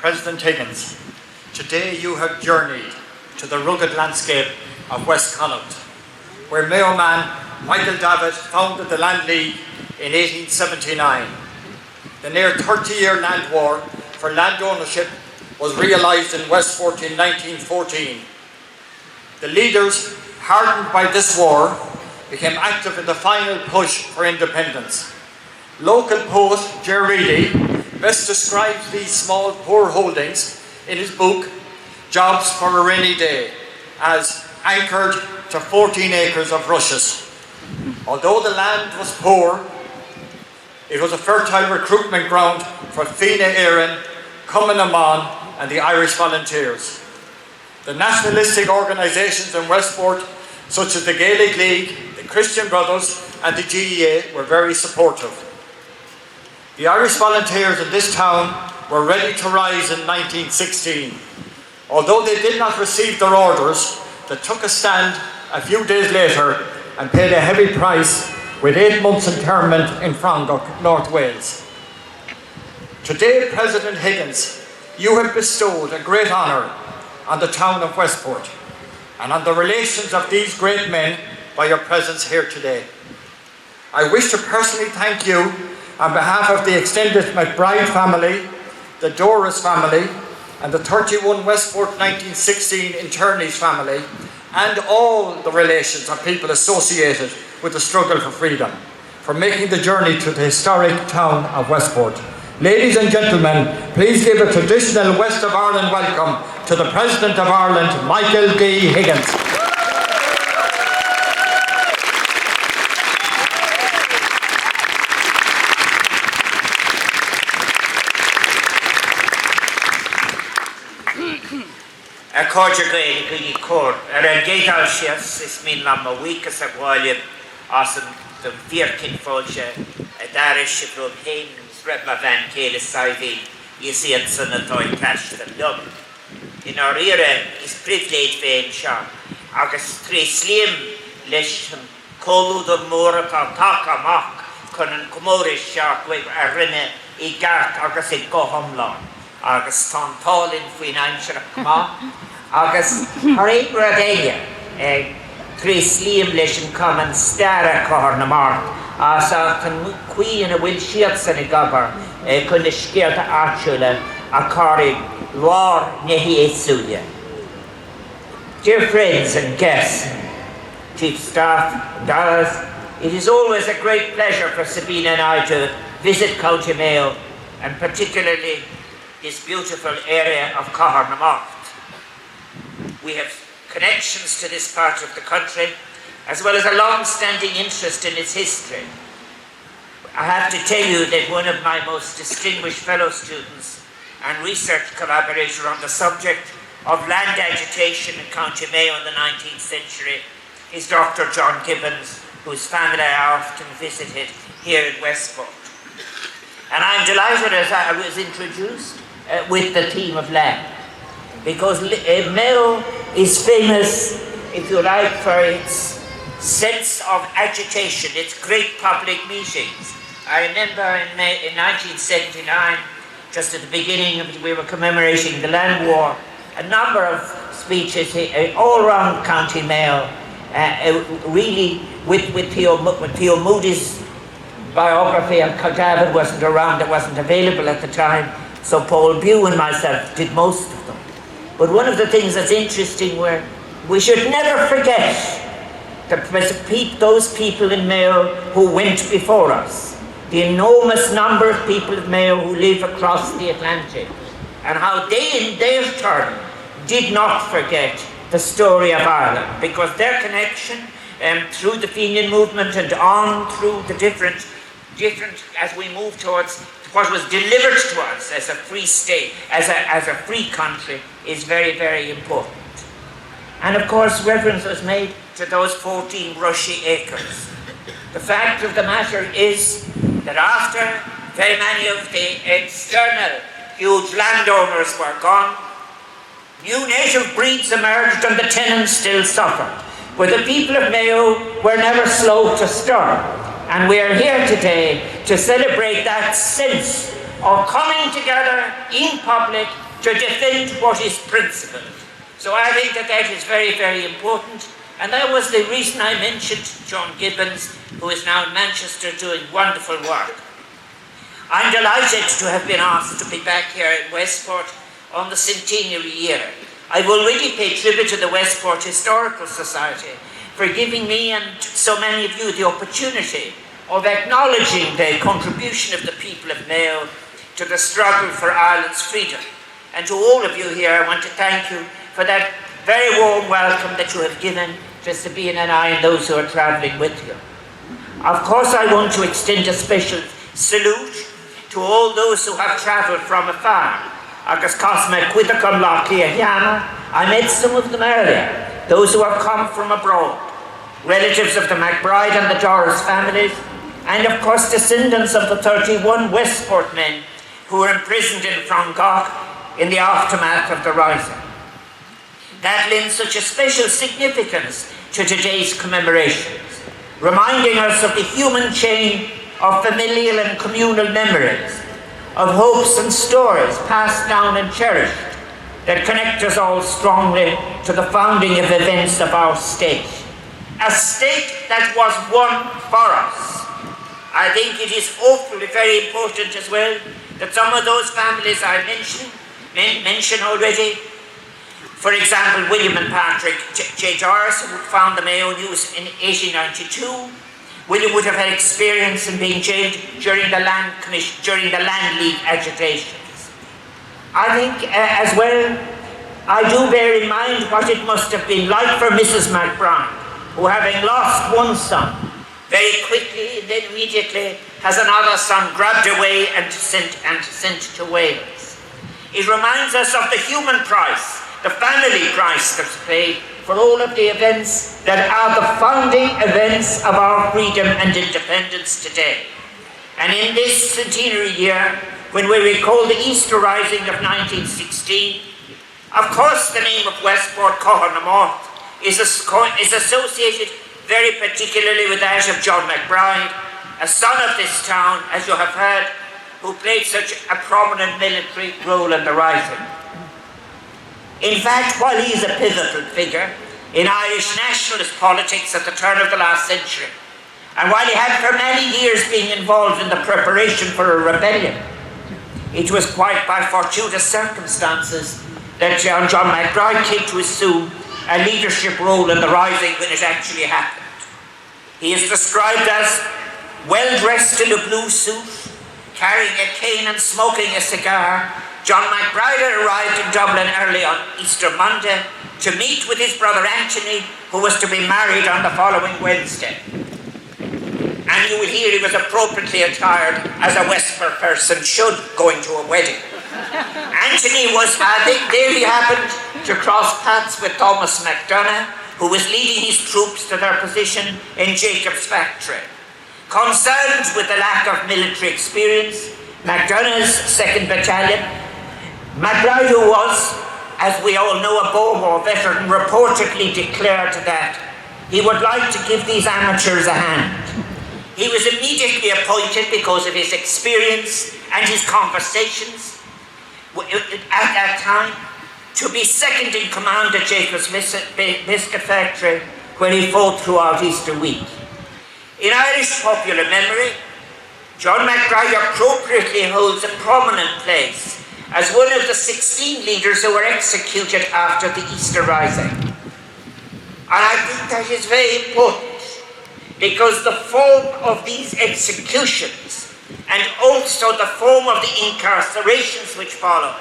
President Higgins, today you have journeyed to the rugged landscape of West Connaught, where Mayo man Michael Davitt founded the Land League in 1879. The near 30-year land war for land ownership was realised in Westport in 1914. The leaders, hardened by this war, became active in the final push for independence. Local poet Ger Reedy best describes these small poor holdings in his book Jobs for a Rainy Day as anchored to 14 acres of rushes. Although the land was poor, it was a fertile recruitment ground for Fianna Éireann, Cumann Amon and the Irish Volunteers. The nationalistic organisations in Westport, such as the Gaelic League, the Christian Brothers and the GEA, were very supportive. The Irish Volunteers in this town were ready to rise in 1916. Although they did not receive their orders, they took a stand a few days later and paid a heavy price with 8 months internment in Frongach, North Wales. Today, President Higgins, you have bestowed a great honour on the town of Westport and on the relations of these great men by your presence here today. I wish to personally thank you on behalf of the extended MacBride family, the Doris family, and the 31 Westport 1916 internees family, and all the relations of people associated with the struggle for freedom, for making the journey to the historic town of Westport. Ladies and gentlemen, please give a traditional West of Ireland welcome to the President of Ireland, Michael D. Higgins. A cordial gael cor. Gaetal sias is min lam a weekas a gwalib as the Virkin Folge, a Darish from Higgins, Rebma Van Kale Saidi, you see it son of toy cash the love. In our era is privilege vein sharp, August 3 slim, lesh colu the mora taka mock, conan comorish sharp with a rinne, e gart, August it go home long. Agus Tom Paulin financial ma agus Harry Bradelia Chris Liam leis an common star cor na mar as can queen a will shields and a gobber kun scared actually a cari war nehi esulia. Dear friends and guests, chief staff, Dallas, it is always a great pleasure for Sabina and I to visit County Mayo, and particularly this beautiful area of Cahornamocht. We have connections to this part of the country, as well as a long-standing interest in its history. I have to tell you that one of my most distinguished fellow students and research collaborator on the subject of land agitation in County Mayo in the 19th century is Dr. John Gibbons, whose family I often visited here in Westport. And I'm delighted as I was introduced with the theme of land, because Mayo is famous, if you like, for its sense of agitation, its great public meetings. I remember in 1979, just at the beginning of we were commemorating the land war, a number of speeches all around County Mayo, really with Theo Moody's biography, and David wasn't around, it wasn't available at the time. So Paul Bew and myself did most of them. But one of the things that's interesting where we should never forget those people in Mayo who went before us, the enormous number of people in Mayo who live across the Atlantic, and how they in their turn did not forget the story of Ireland, because their connection through the Fenian movement and on through the different as we move towards what was delivered to us as a free state, as a free country, is very, very important. And of course, reference was made to those 14 rushy acres. The fact of the matter is that after very many of the external huge landowners were gone, new native breeds emerged and the tenants still suffered. But the people of Mayo were never slow to stir. And we are here today to celebrate that sense of coming together in public to defend what is principled. So I think that is very, very important. And that was the reason I mentioned John Gibbons, who is now in Manchester doing wonderful work. I'm delighted to have been asked to be back here in Westport on the centenary year. I've already paid tribute to the Westport Historical Society for giving me and so many of you the opportunity of acknowledging the contribution of the people of Mayo to the struggle for Ireland's freedom. And to all of you here, I want to thank you for that very warm welcome that you have given to Sabine and I and those who are travelling with you. Of course, I want to extend a special salute to all those who have travelled from afar. Agus Cosme Quidacum Lochia Yana, I met some of them earlier, those who have come from abroad, relatives of the MacBride and the Doris families, and of course descendants of the 31 Westport men who were imprisoned in Frongach in the aftermath of the Rising. That lends such a special significance to today's commemorations, reminding us of the human chain of familial and communal memories, of hopes and stories passed down and cherished that connect us all strongly to the founding of events of our state. A state that was won for us. I think it is awfully very important as well that some of those families I mentioned already, for example, William and Patrick J. Doris, who found the Mayo News in 1892. William would have had experience in being jailed during the Land League agitations. I think as well, I do bear in mind what it must have been like for Mrs. MacBride, who, having lost one son, very quickly and then immediately has another son grabbed away and sent to Wales. It reminds us of the human price, the family price that's paid for all of the events that are the founding events of our freedom and independence today. And in this centenary year, when we recall the Easter Rising of 1916, of course the name of Westport Cohernamort is associated very particularly with that of John MacBride, a son of this town, as you have heard, who played such a prominent military role in the Rising. In fact, while he is a pivotal figure in Irish nationalist politics at the turn of the last century, and while he had for many years been involved in the preparation for a rebellion, it was quite by fortuitous circumstances that John MacBride came to assume a leadership role in the Rising when it actually happened. He is described as well-dressed in a blue suit, carrying a cane and smoking a cigar. John MacBride arrived in Dublin early on Easter Monday to meet with his brother Anthony, who was to be married on the following Wednesday. And you will hear he was appropriately attired as a Westport person should going to a wedding. Anthony was, there he happened to cross paths with Thomas MacDonagh, who was leading his troops to their position in Jacob's Factory. Concerned with the lack of military experience, MacDonagh's 2nd Battalion, MacBride, who was, as we all know, a Boer War veteran, reportedly declared that he would like to give these amateurs a hand. He was immediately appointed because of his experience and his conversations at that time to be second in command at Jacob's Biscuit Factory, where he fought throughout Easter week. In Irish popular memory, John MacBride appropriately holds a prominent place as one of the 16 leaders who were executed after the Easter Rising. And I think that is very important, because the form of these executions and also the form of the incarcerations which followed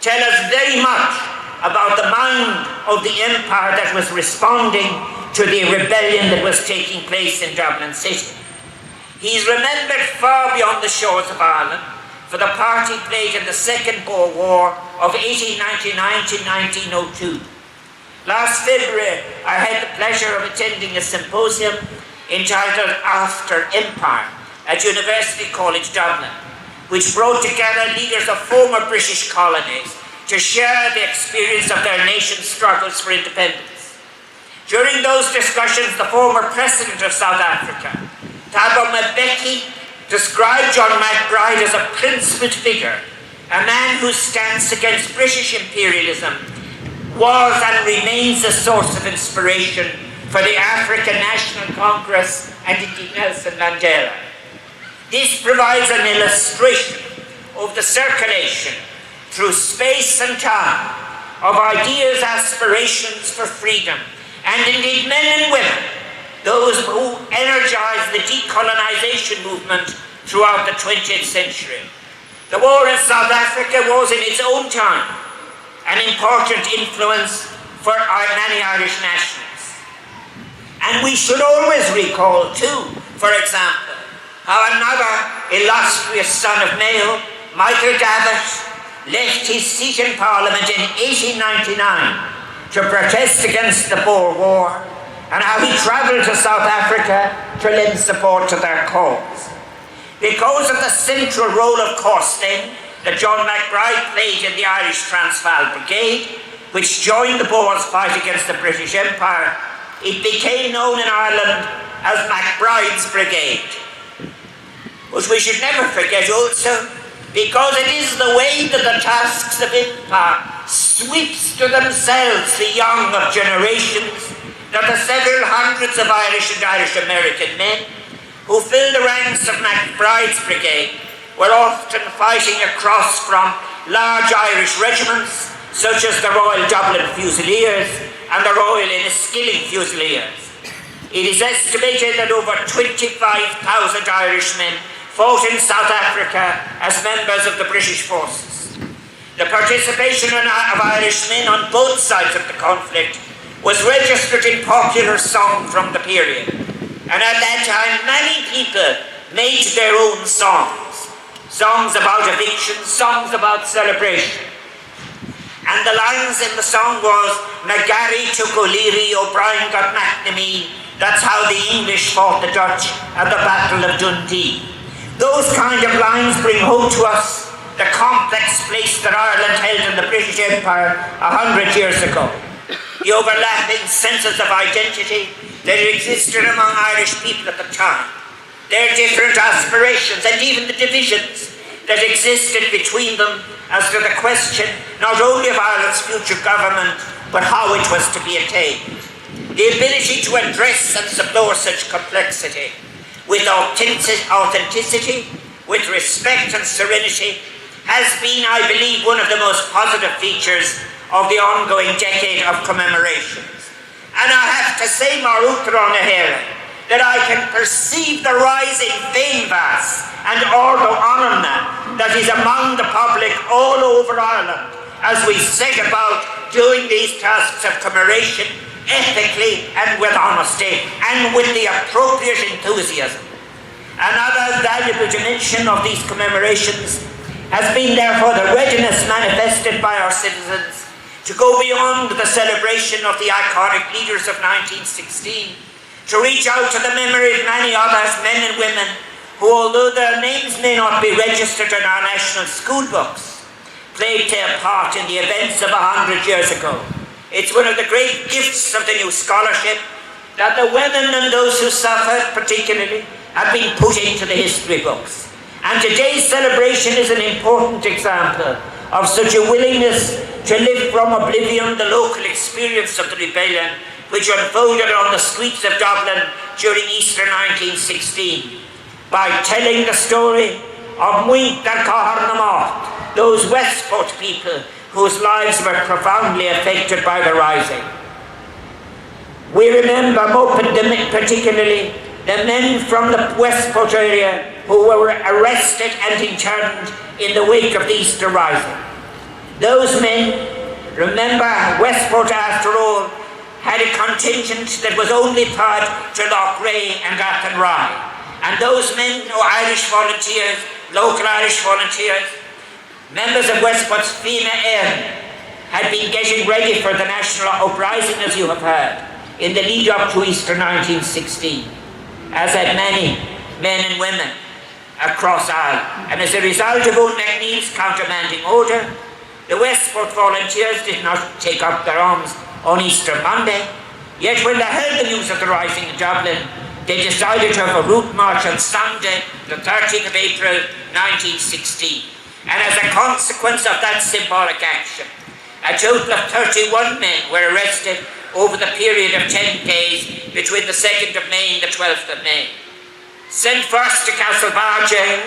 tell us very much about the mind of the empire that was responding to the rebellion that was taking place in Dublin City. He is remembered far beyond the shores of Ireland for the part he played in the Second Boer War of 1899 to 1902. Last February, I had the pleasure of attending a symposium entitled After Empire at University College Dublin, which brought together leaders of former British colonies to share the experience of their nation's struggles for independence. During those discussions, the former President of South Africa, Thabo Mbeki, described John MacBride as a principled figure a man whose stance against British imperialism was and remains a source of inspiration for the African National Congress and indeed Nelson Mandela. This provides an illustration of the circulation through space and time of ideas, aspirations for freedom, and indeed men and women, those who energized the decolonization movement throughout the 20th century. The war in South Africa was in its own time an important influence for many Irish nationals. And we should always recall too, for example, how another illustrious son of Mayo, Michael Davitt, left his seat in Parliament in 1899 to protest against the Boer War, and how he travelled to South Africa to lend support to their cause. Because of the central role, of course, then, that John MacBride played in the Irish Transvaal Brigade, which joined the Boers' fight against the British Empire, it became known in Ireland as MacBride's Brigade. But we should never forget also, because it is the way that the tasks of empire sweeps to themselves the young of generations, that the several hundreds of Irish and Irish American men who filled the ranks of MacBride's Brigade were often fighting across from large Irish regiments, such as the Royal Dublin Fusiliers and the Royal Enniskillen Fusiliers. It is estimated that over 25,000 Irishmen fought in South Africa as members of the British forces. The participation of Irishmen on both sides of the conflict was registered in popular song from the period. And at that time, many people made their own songs. Songs about eviction, songs about celebration. And the lines in the song was, Nagari took O'Leary, O'Brien got McNamee. That's how the English fought the Dutch at the Battle of Dundee. Those kind of lines bring home to us the complex place that Ireland held in the British Empire 100 years ago. The overlapping senses of identity that existed among Irish people at the time. Their different aspirations and even the divisions that existed between them as to the question not only of Ireland's future government, but how it was to be attained. The ability to address and explore such complexity with authenticity, with respect and serenity, has been, I believe, one of the most positive features of the ongoing decade of commemorations. And I have to say, Marutra Nahera, that I can perceive the rising Féinmheas and Ordo Anamna that is among the public all over Ireland as we set about doing these tasks of commemoration ethically and with honesty and with the appropriate enthusiasm. Another valuable dimension of these commemorations has been therefore the readiness manifested by our citizens to go beyond the celebration of the iconic leaders of 1916, to reach out to the memory of many others, men and women, who, although their names may not be registered in our national school books, played their part in the events of 100 years ago. It's one of the great gifts of the new scholarship that the women and those who suffered particularly have been put into the history books. And today's celebration is an important example of such a willingness to lift from oblivion the local experience of the rebellion which unfolded on the streets of Dublin during Easter 1916 by telling the story of Muint and Caharnamort, those Westport people whose lives were profoundly affected by the rising. We remember particularly the men from the Westport area who were arrested and interned in the wake of the Easter Rising. Those men, remember, Westport after all had a contingent that was only part to Lochray and Athenry. And those men, Irish volunteers, local Irish volunteers, members of Westport's FEMA Air, had been getting ready for the national uprising, as you have heard, in the lead up to Easter 1916, as had many men and women across Ireland. And as a result of Owen McNeill's countermanding order, the Westport volunteers did not take up their arms on Easter Monday. Yet when they heard the news of the rising in Dublin, they decided to have a route march on Sunday, the 13th of April 1916. and as a consequence of that symbolic action, a total of 31 men were arrested over the period of 10 days between the 2nd of May and the 12th of May. Sent first to Castlebar jail,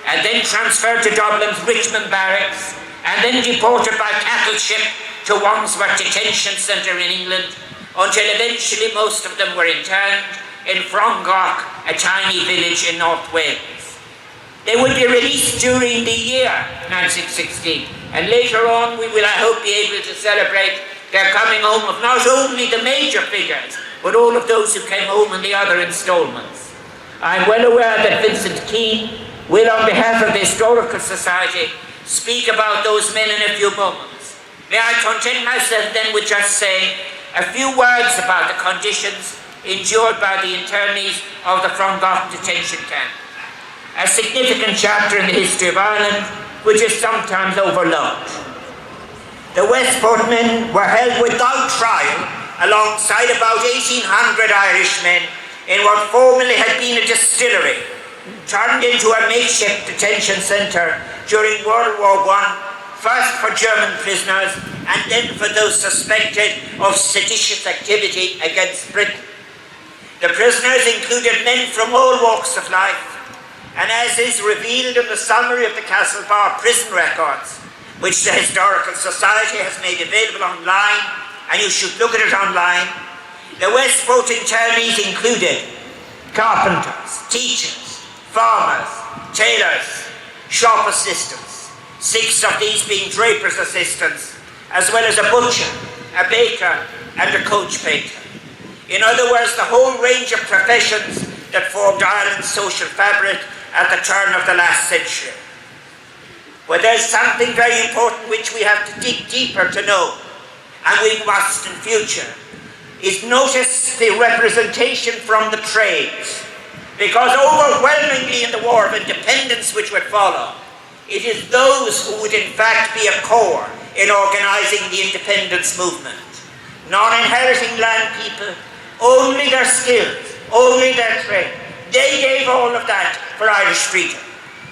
and then transferred to Dublin's Richmond barracks, and then deported by cattle ship to Wandsworth Detention Centre in England, until eventually most of them were interned in Frongach, a tiny village in North Wales. They will be released during the year 1916, and later on we will, I hope, be able to celebrate their coming home of not only the major figures, but all of those who came home in the other instalments. I'm well aware that Vincent Keane will, on behalf of the Historical Society, speak about those men in a few moments. May I content myself then with just saying a few words about the conditions endured by the internees of the Frongach detention camp, a significant chapter in the history of Ireland which is sometimes overlooked. The Westport men were held without trial alongside about 1,800 Irishmen in what formerly had been a distillery, turned into a makeshift detention centre during World War I, first for German prisoners and then for those suspected of seditious activity against Britain. The prisoners included men from all walks of life, and as is revealed in the summary of the Castlebar prison records, which the Historical Society has made available online, and you should look at it online, the Westport internees included carpenters, teachers, farmers, tailors, shop assistants, 6 of these being draper's assistants, as well as a butcher, a baker, and a coach painter. In other words, the whole range of professions that formed Ireland's social fabric at the turn of the last century. But there's something very important which we have to dig deeper to know, and we must in future, is notice the representation from the trades. Because overwhelmingly in the War of Independence which would follow, it is those who would in fact be a core in organising the independence movement. Non-inheriting land people, only their skills, only their trade. They gave all of that for Irish freedom.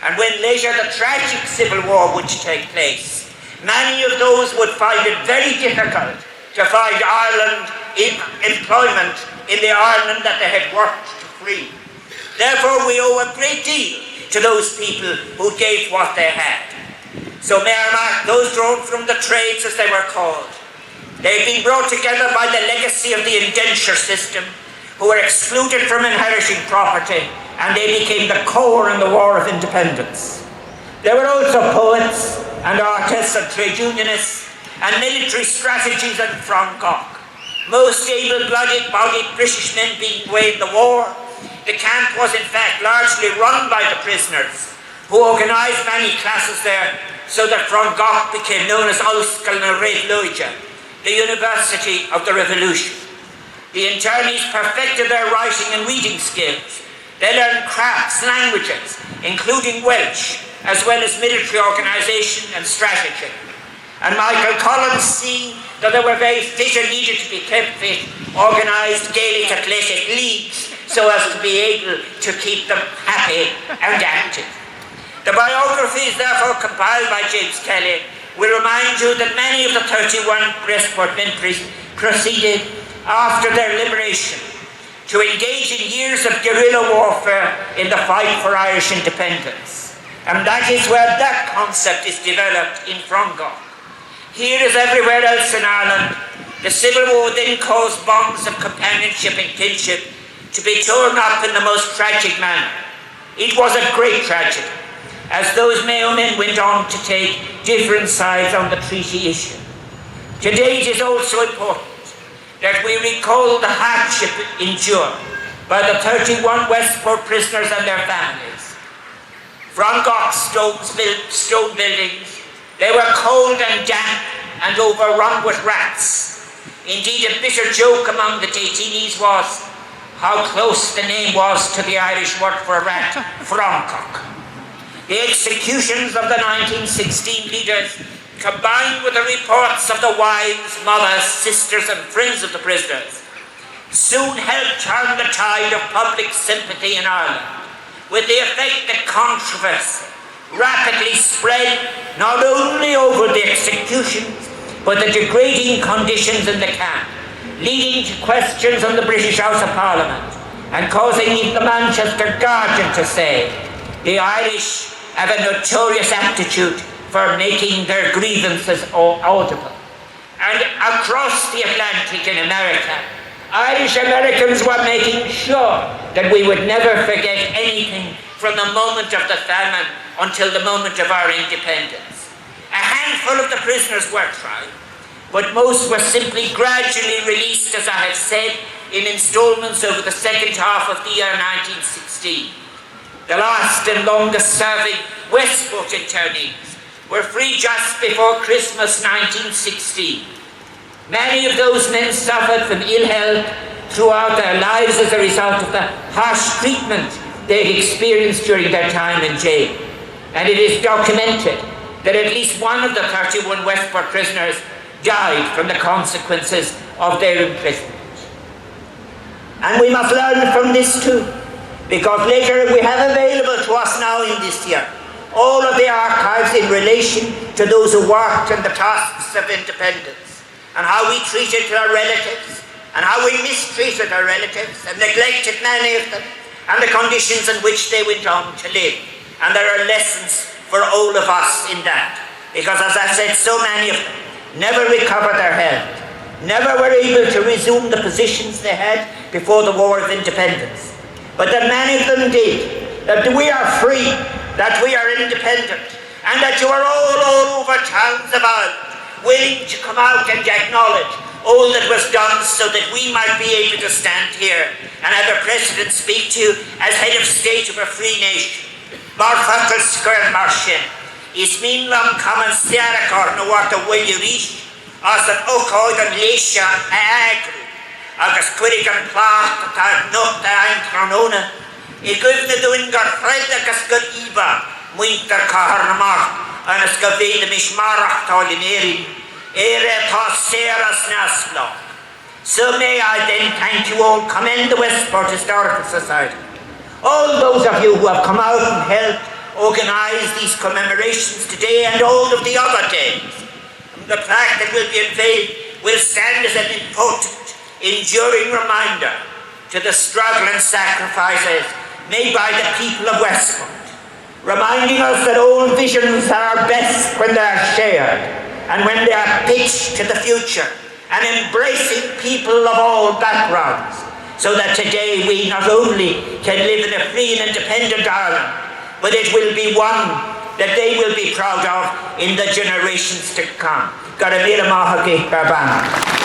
And when later the tragic civil war would take place, many of those would find it very difficult to find Ireland in employment in the Ireland that they had worked to free. Therefore, we owe a great deal to those people who gave what they had. So may I remark, those drawn from the trades, as they were called, they've been brought together by the legacy of the indenture system, who were excluded from inheriting property, and they became the core in the War of Independence. There were also poets and artists and trade unionists and military strategies and Frongach. Most able-blooded British men being away in the war. The camp was in fact largely run by the prisoners, who organised many classes there, so that Frongach became known as Ulscal na Réadlóide, the University of the Revolution. The internees perfected their writing and reading skills. They learned crafts, languages, including Welsh, as well as military organisation and strategy. And Michael Collins, seeing that they were very fit and needed to be kept fit, organised Gaelic athletic leagues so as to be able to keep them happy and active. The biographies, therefore compiled by James Kelly, will remind you that many of the 31 Westport men proceeded after their liberation to engage in years of guerrilla warfare in the fight for Irish independence. And that is where that concept is developed in Frongach. Here as everywhere else in Ireland, the Civil War then caused bonds of companionship and kinship to be torn up in the most tragic manner. It was a great tragedy, as those Mayo men went on to take different sides on the treaty issue. Today it is also important that we recall the hardship endured by the 31 Westport prisoners and their families. Frongach stone buildings, they were cold and damp and overrun with rats. Indeed, a bitter joke among the detainees was how close the name was to the Irish word for a rat, Frongach. The executions of the 1916 leaders, combined with the reports of the wives, mothers, sisters and friends of the prisoners, soon helped turn the tide of public sympathy in Ireland, with the effect that controversy, rapidly spread not only over the executions, but the degrading conditions in the camp, leading to questions on the British House of Parliament, and causing even the Manchester Guardian to say, the Irish have a notorious aptitude for making their grievances audible. And across the Atlantic in America, Irish Americans were making sure that we would never forget anything from the moment of the famine until the moment of our independence. A handful of the prisoners were tried, but most were simply gradually released, as I have said, in installments over the second half of the year 1916. The last and longest serving Westport internees were free just before Christmas 1916. Many of those men suffered from ill health throughout their lives as a result of the harsh treatment they had experienced during their time in jail. And it is documented that at least one of the 31 Westport prisoners died from the consequences of their imprisonment. And we must learn from this too, because later we have available to us now in this year all of the archives in relation to those who worked in the tasks of independence, and how we treated our relatives, and how we mistreated our relatives and neglected many of them, and the conditions in which they went on to live. And there are lessons for all of us in that, because as I said, so many of them never recovered their health, never were able to resume the positions they had before the War of Independence. But that many of them did, that we are free, that we are independent, and that you are all over towns of Ireland willing to come out and acknowledge all that was done so that we might be able to stand here and have a president speak to you as head of state of a free nation. Marfakel square marshin, is mean lam common siara corno what a will you reach, as an okoid and leisha agri, agus quirig and plat at not ein tronona. I guvna doin gar fred agus gar iba, muinter kaharnamar, and as gavin the mishmarach tolinerin, ere passeras naslo. So may I then thank you all, commend the Westport Historical Society, all those of you who have come out and helped organise these commemorations today and all of the other days. The plaque that will be unveiled will stand as an important, enduring reminder to the struggle and sacrifices made by the people of Westport, reminding us that all visions are best when they are shared and when they are pitched to the future, and embracing people of all backgrounds, so that today we not only can live in a free and independent Ireland, but it will be one that they will be proud of in the generations to come. Garamira Mahaki Barbana.